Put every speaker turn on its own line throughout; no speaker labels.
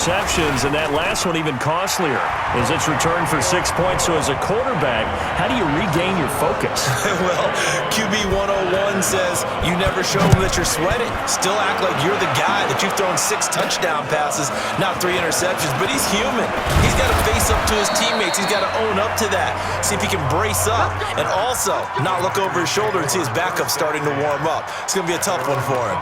Receptions, and that last one even costlier as it's returned for 6 points. So as a quarterback, how do you regain your focus?
Well, QB 101 says you never show them that you're sweating. Still act like you're the guy, that you've thrown 6 touchdown passes, not 3 interceptions. But he's human. He's got to face up to his teammates. He's got to own up to that. See if he can brace up and also not look over his shoulder and see his backup starting to warm up. It's going to be a tough one for him.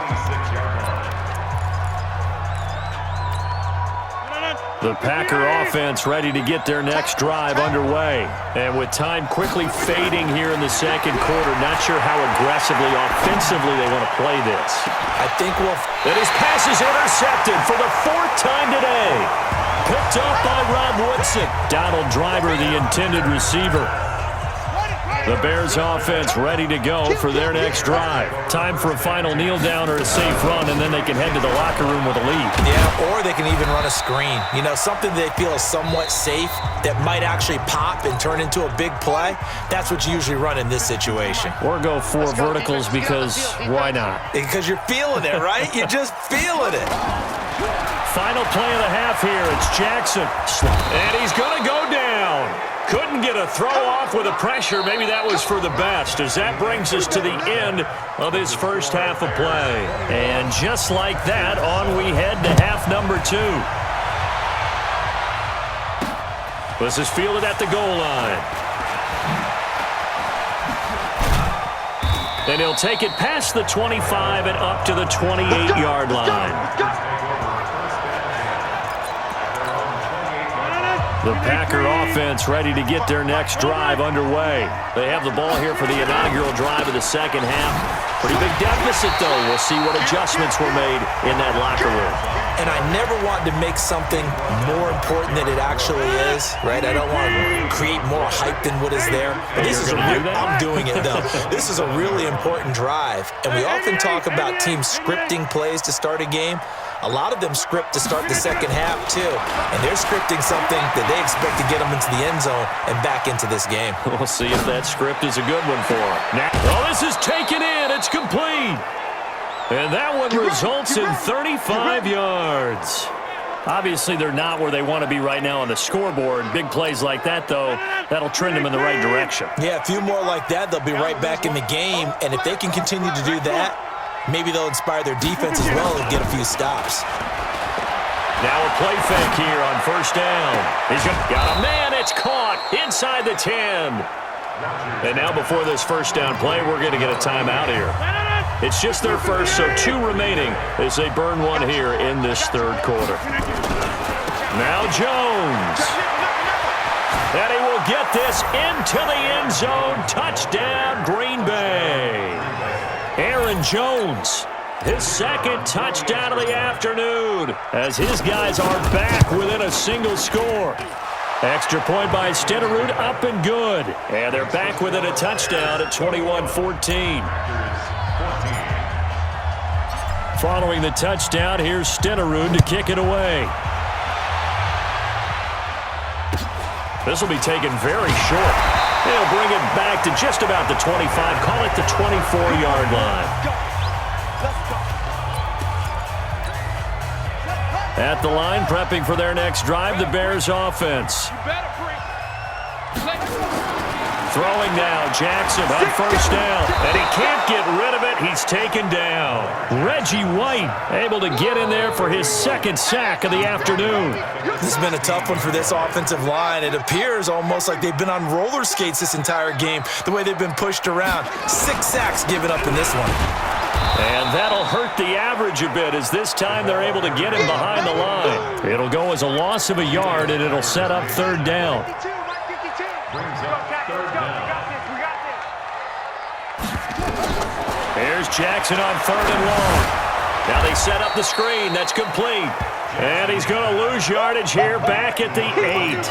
The Packer offense ready to get their next drive underway. And with time quickly fading here in the second quarter, not sure how aggressively, offensively they want to play this.
I think
And his pass is intercepted for the 4th time today. Picked up by Rob Woodson. Donald Driver, the intended receiver. The Bears offense ready to go for their next drive. Time for a final kneel down or a safe run, and then they can head to the locker room with a lead.
Yeah, or they can even run a screen. You know, something they feel is somewhat safe that might actually pop and turn into a big play. That's what you usually run in this situation.
Or go 4 verticals because why not?
Because you're feeling it, right? You're just feeling it.
Final play of the half here. It's Jackson. And he's going to go down. Couldn't get a throw off with the pressure. Maybe that was for the best, as that brings us to the end of his first half of play. And just like that, on we head to half number 2. This is fielded at the goal line. And he'll take it past the 25 and up to the 28-yard line. The Packer offense ready to get their next drive underway. They have the ball here for the inaugural drive of the second half. Pretty big deficit, though. We'll see what adjustments were made in that locker room.
And I never want to make something more important than it actually is, right? I don't want to create more hype than what is there. But this is I'm doing it, though. This is a really important drive. And we often talk about teams scripting plays to start a game. A lot of them script to start the second half, too. And they're scripting something that they expect to get them into the end zone and back into this game.
We'll see if that script is a good one for them. Now, this is taken in. It's complete. And that one results in 35 yards. Obviously, they're not where they want to be right now on the scoreboard. Big plays like that, though, that'll trend them in the right direction.
Yeah, a few more like that, they'll be right back in the game. And if they can continue to do that, maybe they'll inspire their defense as well and get a few stops.
Now a play fake here on first down. He's got a man. It's caught inside the 10. And now before this first down play, we're going to get a timeout here. It's just their first, so 2 remaining as they burn one here in this third quarter. Now Jones. And he will get this into the end zone. Touchdown, Green Bay. Aaron Jones, his second touchdown of the afternoon, as his guys are back within a single score. Extra point by Stenerud, up and good. And they're back within a touchdown at 21-14. Following the touchdown, here's Stenerud to kick it away. This will be taken very short. They'll bring it back to just about the 25. Call it the 24-yard line. At the line, prepping for their next drive, the Bears offense. Throwing now, Jackson on first down. And he can't get rid of it. He's taken down. Reggie White able to get in there for his second sack of the afternoon.
This has been a tough one for this offensive line. It appears almost like they've been on roller skates this entire game, the way they've been pushed around. 6 sacks given up in this one.
And that'll hurt the average a bit, as this time they're able to get him behind the line. It'll go as a loss of a yard, and it'll set up third down. Here's Jackson on third and long. Now they set up the screen. That's complete. And he's going to lose yardage here back at the 8.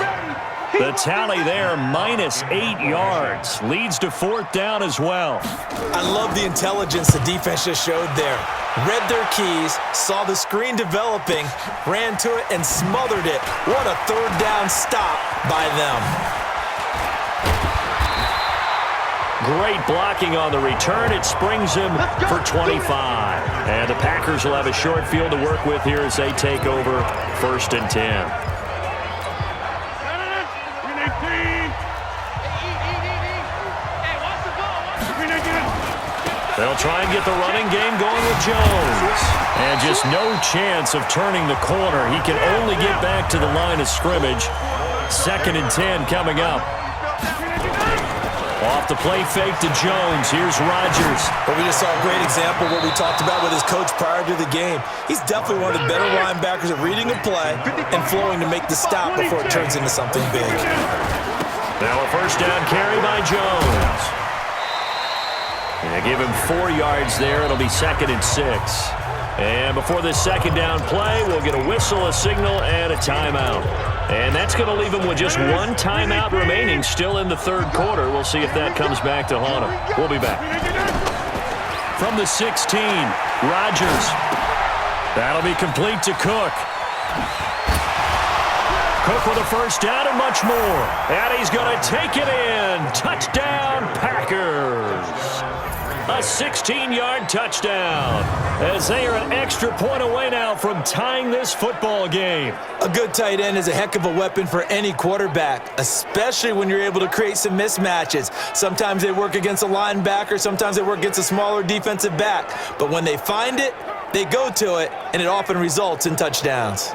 The tally there, -8 yards. Leads to fourth down as well.
I love the intelligence the defense just showed there. Read their keys, saw the screen developing, ran to it, and smothered it. What a third down stop by them.
Great blocking on the return. It springs him for 25. And the Packers will have a short field to work with here as they take over 1st and 10. They'll try and get the running game going with Jones. And just no chance of turning the corner. He can only get back to the line of scrimmage. 2nd and 10 coming up. Off the play fake to Jones. Here's Rodgers.
But we just saw a great example of what we talked about with his coach prior to the game. He's definitely one of the better linebackers at reading a play and flowing to make the stop before it turns into something big.
Now a 1st down carry by Jones. And give him 4 yards there. It'll be 2nd and 6. And before this 2nd down play, we'll get a whistle, a signal, and a timeout. And that's going to leave him with just 1 timeout remaining still in the 3rd quarter. We'll see if that comes back to haunt him. We'll be back. From the 16, Rodgers. That'll be complete to Cook. Cook with a 1st down and much more. And he's going to take it in. Touchdown, Packers. A 16-yard touchdown as they are an extra point away now from tying this football game.
A good tight end is a heck of a weapon for any quarterback, especially when you're able to create some mismatches. Sometimes they work against a linebacker, sometimes they work against a smaller defensive back. But when they find it, they go to it, and it often results in touchdowns.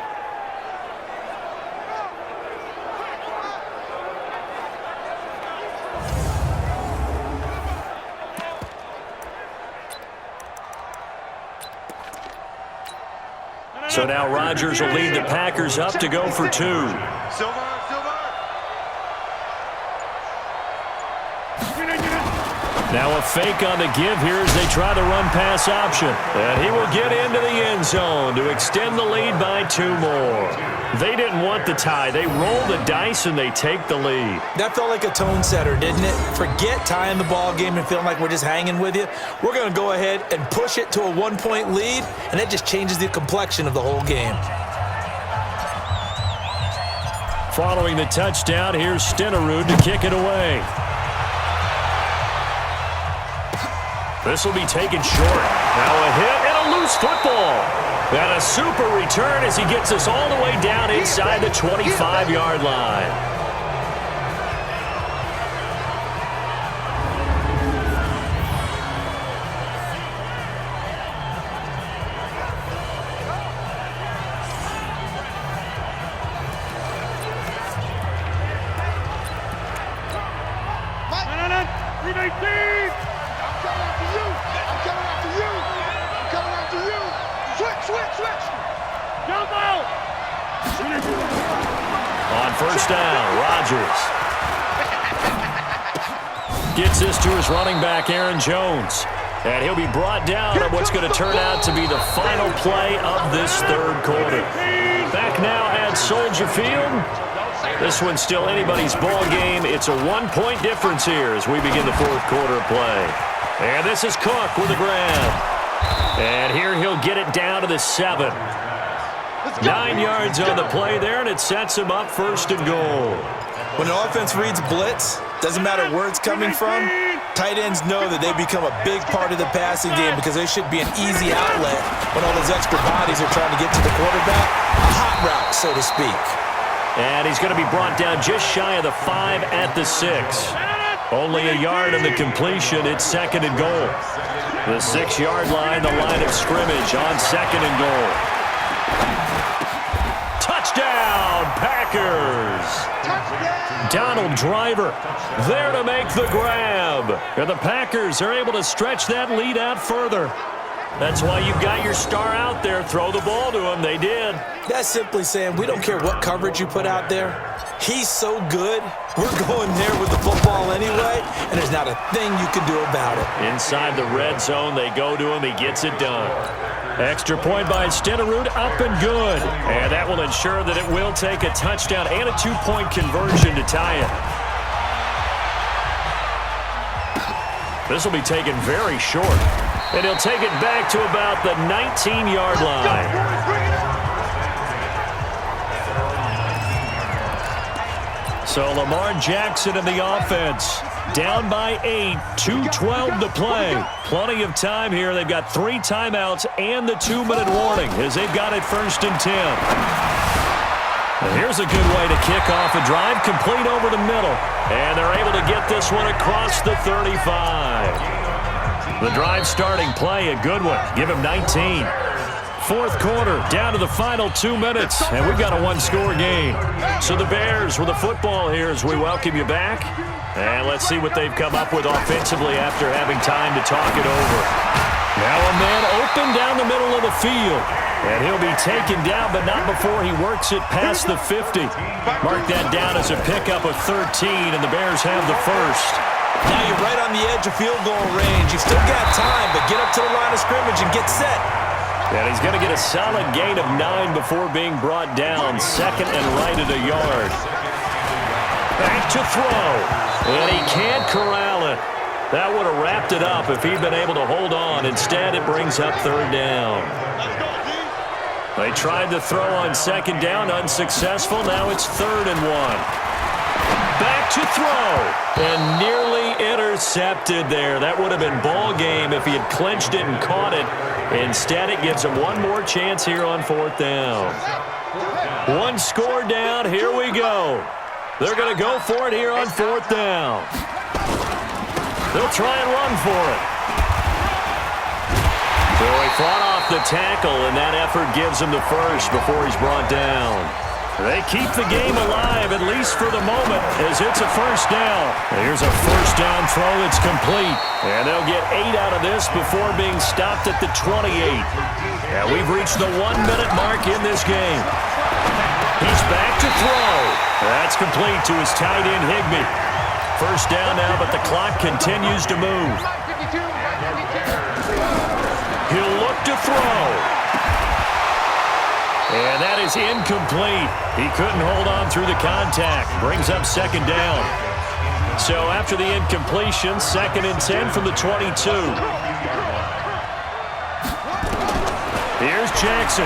So now Rodgers will lead the Packers up to go for 2. Now a fake on the give here as they try the run-pass option. And he will get into the end zone to extend the lead by 2 more. They didn't want the tie. They roll the dice and they take the lead.
That felt like a tone setter, didn't it? Forget tying the ball game and feeling like we're just hanging with you. We're going to go ahead and push it to a 1-point lead, and that just changes the complexion of the whole game.
Following the touchdown, here's Stenerud to kick it away. This will be taken short. Now a hit and a loose football. And a super return as he gets us all the way down inside the 25-yard line. On 1st down, Rodgers gets this to his running back, Aaron Jones. And he'll be brought down on what's going to turn out to be the final play of this 3rd quarter. Back now at Soldier Field. This one's still anybody's ball game. It's a 1-point difference here as we begin the 4th quarter of play. And this is Cook with a grab. And here he'll get it down to the 7. 9 yards on the play there, and it sets him up 1st and goal.
When an offense reads blitz, doesn't matter where it's coming from, tight ends know that they become a big part of the passing game because they should be an easy outlet when all those extra bodies are trying to get to the quarterback. A hot route, so to speak.
And he's going to be brought down just shy of the 5 at the 6. Only a yard on the completion. It's 2nd and goal. The 6-yard line, the line of scrimmage on 2nd and goal. Touchdown, Packers! Donald Driver there to make the grab. And the Packers are able to stretch that lead out further. That's why you've got your star out there. Throw the ball to him. They did.
That's simply saying we don't care what coverage you put out there. He's so good. We're going there with the football anyway, and there's not a thing you can do about it.
Inside the red zone, they go to him. He gets it done. Extra point by Stenerud, up and good. And that will ensure that it will take a touchdown and a 2-point conversion to tie it. This will be taken very short. And he'll take it back to about the 19-yard line. So Lamar Jackson in the offense. Down by 8, 2:12 to play. Plenty of time here. They've got 3 timeouts and the 2-minute warning as they've got it 1st and 10. And here's a good way to kick off a drive, complete over the middle. And they're able to get this one across the 35. The drive starting play, a good one. Give him 19. 4th quarter, down to the final 2 minutes, and we've got a 1-score game. So the Bears with the football here as we welcome you back. And let's see what they've come up with offensively after having time to talk it over. Now a man open down the middle of the field. And he'll be taken down, but not before he works it past the 50. Mark that down as a pickup of 13, and the Bears have the first.
Now you're right on the edge of field goal range. You've still got time, but get up to the line of scrimmage and get set.
And he's going to get a solid gain of 9 before being brought down. 2nd and right at a yard. Back to throw. And he can't corral it. That would have wrapped it up if he'd been able to hold on. Instead, it brings up 3rd down. They tried to throw on 2nd down, unsuccessful. Now it's 3rd and 1. Back to throw. And nearly intercepted there. That would have been ball game if he had clinched it and caught it. Instead, it gives him one more chance here on 4th down. 1 score down. Here we go. They're going to go for it here on 4th down. They'll try and run for it. So he fought off the tackle, and that effort gives him the first before he's brought down. They keep the game alive, at least for the moment, as it's a 1st down. Here's a 1st down throw that's complete. And they'll get 8 out of this before being stopped at the 28. And we've reached the 1-minute mark in this game. He's back to throw. That's complete to his tight end, Higbee. 1st down now, but the clock continues to move. He'll look to throw. And that is incomplete. He couldn't hold on through the contact. Brings up 2nd down. So after the incompletion, 2nd and 10 from the 22. Here's Jackson.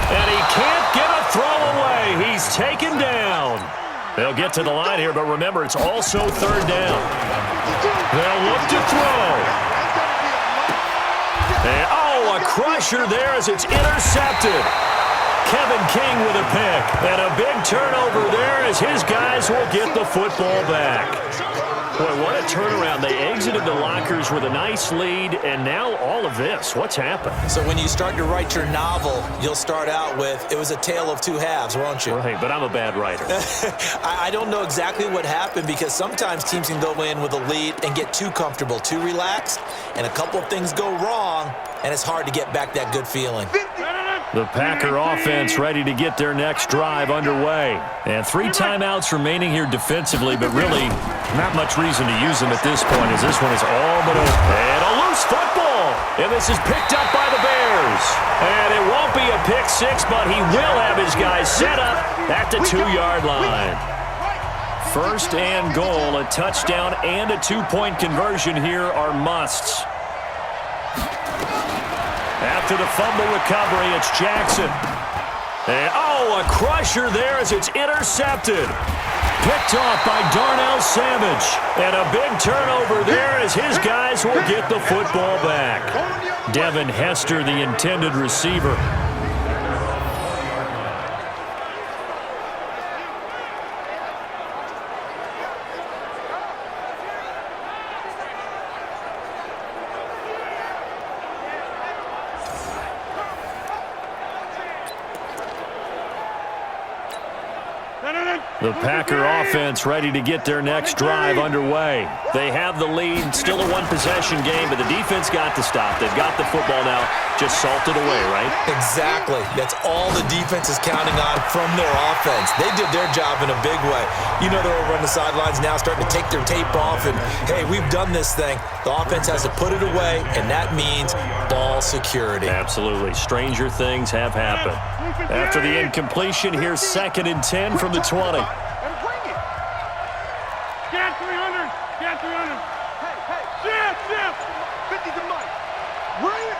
And he can't get a throw away. He's taken down. They'll get to the line here, but remember, it's also 3rd down. They'll look to throw. And, a crusher there as it's intercepted. Kevin King with a pick. And a big turnover there as his guys will get the football back. Boy, what a turnaround. They exited the lockers with a nice lead, and now all of this. What's happened?
So when you start to write your novel, you'll start out with, it was a tale of 2 halves, won't you?
Right, but I'm a bad writer.
I don't know exactly what happened because sometimes teams can go in with a lead and get too comfortable, too relaxed, and a couple of things go wrong, and it's hard to get back that good feeling.
The Packer offense ready to get their next drive underway. And 3 timeouts remaining here defensively, but really not much reason to use them at this point as this one is all but over. And a loose football. And this is picked up by the Bears. And it won't be a pick 6, but he will have his guys set up at the 2-yard line. 1st and goal, a touchdown and a 2-point conversion here are musts. After the fumble recovery, it's Jackson. And, a crusher there as it's intercepted. Picked off by Darnell Savage. And a big turnover there as his guys will get the football back. Devin Hester, the intended receiver. The Packer offense ready to get their next drive underway. They have the lead, still a 1-possession game, but the defense got to stop. They've got the football now, just salted away, right?
Exactly. That's all the defense is counting on from their offense. They did their job in a big way. You know, they're over on the sidelines now starting to take their tape off, and, hey, we've done this thing. The offense has to put it away, and that means ball security.
Absolutely. Stranger things have happened. After the incompletion, here's 2nd and 10 from the 20.
Get 300! Get 300! Hey! Jim! 50 to Mike! Bring it!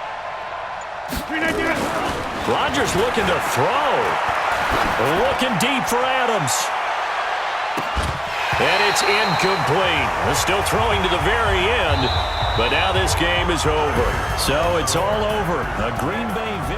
Rodgers looking to throw. Looking deep for Adams. And it's incomplete. Still throwing to the very end, but now this game is over. So it's all over. A Green Bay victory.